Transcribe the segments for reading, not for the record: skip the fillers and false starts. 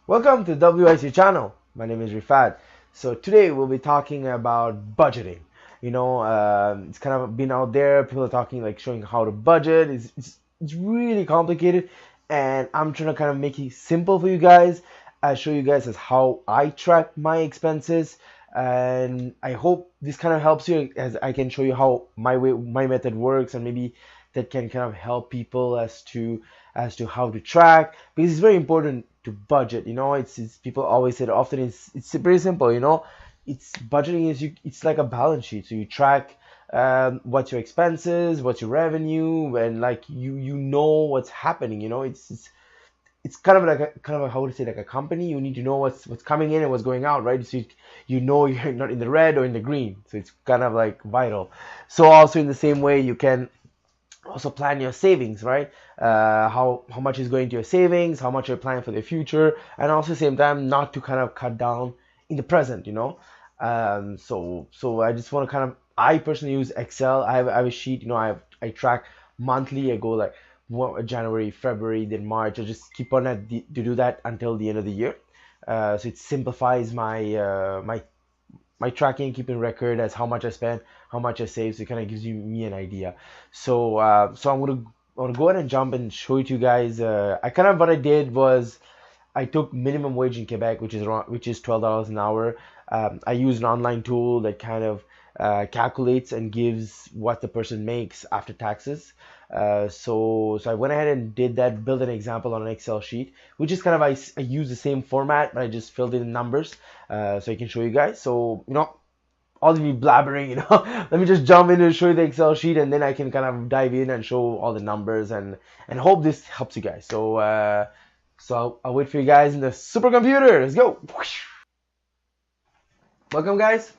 Welcome to WIC channel. My name is Rifat. So today we'll be talking about budgeting. It's kind of been out there. People are talking like showing how to budget. It's really complicated, and I'm trying to kind of make it simple for you guys. I show you guys as how I track my expenses, and I hope this kind of helps you as I can show you how my method works, and maybe that can kind of help people as to how to track, because it's very important to budget. It's people always say it often. It's pretty simple. It's budgeting is it's like a balance sheet. So you track what's your expenses, what's your revenue, and like you know what's happening. It's kind of like how to say, like a company. You need to know what's coming in and what's going out, right? So you know you're not in the red or in the green. So it's kind of like vital. So also in the same way, you can also plan your savings, right? How much is going to your savings, how much you're planning for the future, and also same time not to kind of cut down in the present. So I just want to kind of, I personally use Excel. I have a sheet. I track monthly. I go like January, February, then March. I just keep on to do that until the end of the year. So it simplifies my tracking, keeping record as how much I spend, how much I save. So it kind of gives me an idea. So I'm gonna go ahead and jump and show it to you guys. What I did was I took minimum wage in Quebec, which is $12 an hour. I used an online tool that kind of calculates and gives what the person makes after taxes. So I went ahead and did that, built an example on an Excel sheet, which is kind of, I use the same format, but I just filled in numbers so I can show you guys. So, all of me blabbering, let me just jump in and show you the Excel sheet, and then I can kind of dive in and show all the numbers, and hope this helps you guys. So I'll wait for you guys in the supercomputer. Let's go. Welcome, guys.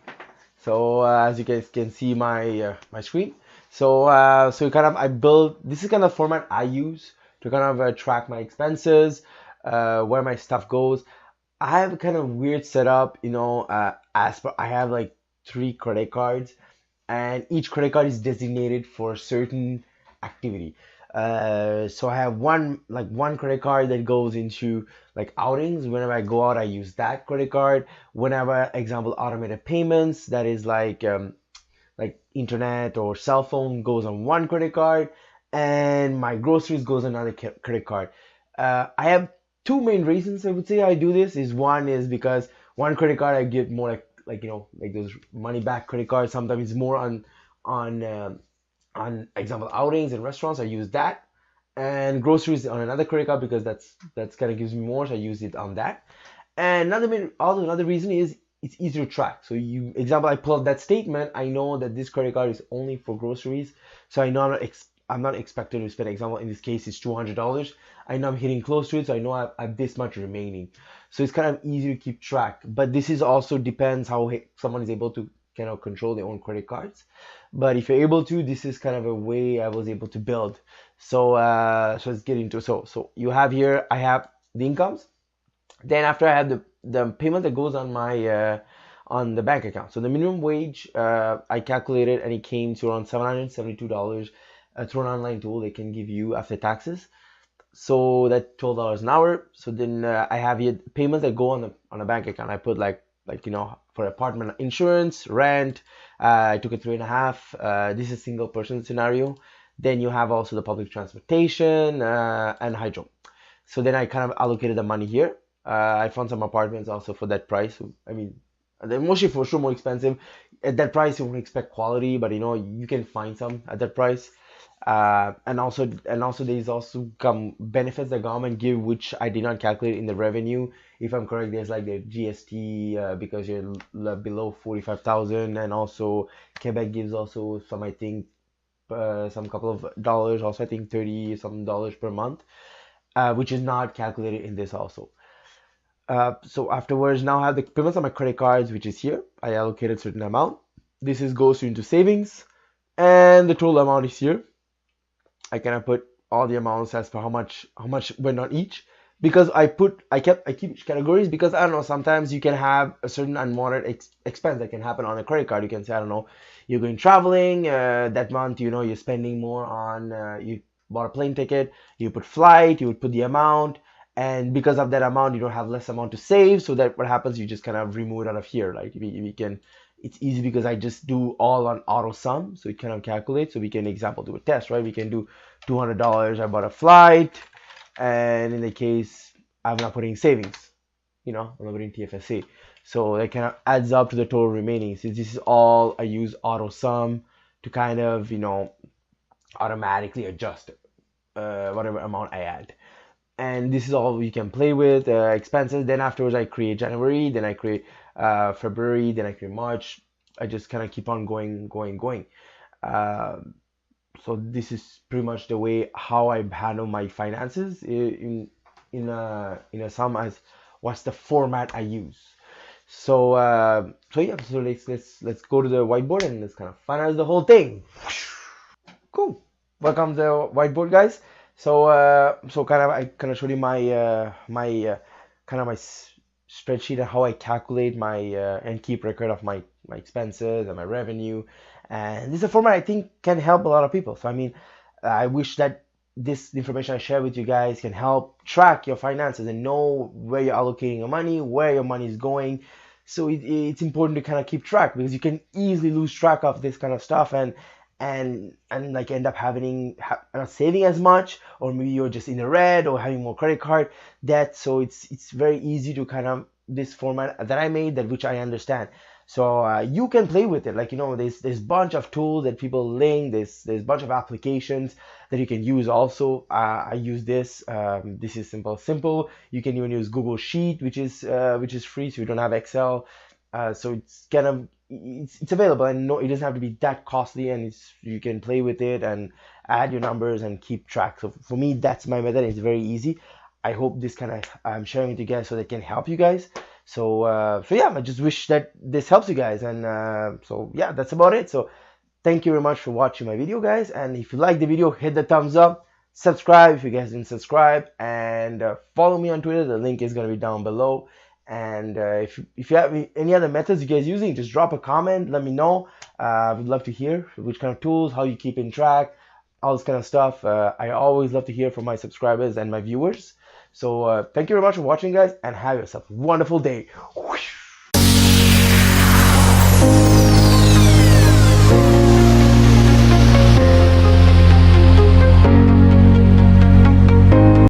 So as you guys can see my screen. So kind of I build, this is kind of format I use to kind of track my expenses, where my stuff goes. I have a kind of weird setup, as per I have like 3 credit cards, and each credit card is designated for a certain activity. So I have one credit card that goes into like outings. Whenever I go out, I use that credit card. Whenever, example, automated payments, that is like internet or cell phone, goes on one credit card, and my groceries goes on another credit card. I have two main reasons I would say I do this. Is one is because one credit card I give more like those money back credit cards. Sometimes it's more on example outings and restaurants. I use that, and groceries on another credit card because that's kind of gives me more. So I use it on that. And another reason is it's easier to track. So example, I pull out that statement. I know that this credit card is only for groceries. So I know I'm not expected to spend. Example, in this case, it's $200. I know I'm hitting close to it, so I know I have this much remaining. So it's kind of easy to keep track. But this is also depends how someone is able to kind of control their own credit cards. But if you're able to, this is kind of a way I was able to build. So let's get into so you have here. I have the incomes. Then after I have the payment that goes on the bank account. So the minimum wage, I calculated, and it came to around $772 through an online tool they can give you after taxes. So that $12 an hour. So then I have here payments that go on a bank account. I put like for apartment insurance, rent. I took a 3.5. This is a single person scenario. Then you have also the public transportation and hydro. So then I kind of allocated the money here. I found some apartments also for that price. I mean, they're mostly for sure more expensive. At that price, you won't expect quality, but you can find some at that price. And also there's also some benefits the government give, which I did not calculate in the revenue. If I'm correct, there's like the GST because you're below 45,000, and also Quebec gives also some, I think, some couple of dollars. Also, I think 30 some dollars per month, which is not calculated in this also. So afterwards, now I have the payments on my credit cards, which is here. I allocated a certain amount. This goes into savings, and the total amount is here. I kind of put all the amounts as per how much went on each, because I keep each categories, because I don't know, sometimes you can have a certain unwanted expense that can happen on a credit card. You can say, I don't know, you're going traveling that month, you're spending more on you bought a plane ticket, you put flight, you would put the amount, and because of that amount you don't have less amount to save. So that what happens, you just kind of remove it out of here. Like we can, it's easy because I just do all on auto sum, so it kind of calculates. So we can, example, do a test, right? We can do $200. I bought a flight, and in the case I'm not putting savings, I'm not putting TFSA, so it kind of adds up to the total remaining. Since this is all, I use auto sum to kind of automatically adjust whatever amount I add. And this is all you can play with. Expenses, then afterwards I create January, then I create February, then I create March. I just kind of keep on going. uh, so this is pretty much the way how I handle my finances in a sum, as what's the format I use. So yeah, so let's go to the whiteboard and let's kind of finalize the whole thing. Cool. Welcome to the whiteboard, guys. So kind of I kind of showed you my kind of my spreadsheet and how I calculate my and keep record of my expenses and my revenue. And this is a format I think can help a lot of people. So I mean, I wish that this information I share with you guys can help track your finances and know where you're allocating your money, where your money is going. So it's important to kind of keep track, because you can easily lose track of this kind of stuff and like end up not saving as much, or maybe you're just in the red or having more credit card debt. So it's very easy to kind of this format that I made, that which I understand. So you can play with it. Like, there's bunch of tools that people link. There's bunch of applications that you can use also. I use this. This is simple. You can even use Google Sheet, which is free, so you don't have Excel. So it's kind of it's available, and no, it doesn't have to be that costly, and you can play with it and add your numbers and keep track. So for me, that's my method. It's very easy. I hope this kind of I'm sharing with you guys so that can help you guys. So yeah, I just wish that this helps you guys, and so yeah, that's about it. So thank you very much for watching my video, guys, and if you like the video, hit the thumbs up, subscribe if you guys didn't subscribe, and follow me on Twitter. The link is going to be down below. And if you have any other methods you guys using, just drop a comment, let me know. I would love to hear which kind of tools, how you keep in track, all this kind of stuff. I always love to hear from my subscribers and my viewers. So thank you very much for watching, guys, and have yourself a wonderful day. Whoosh.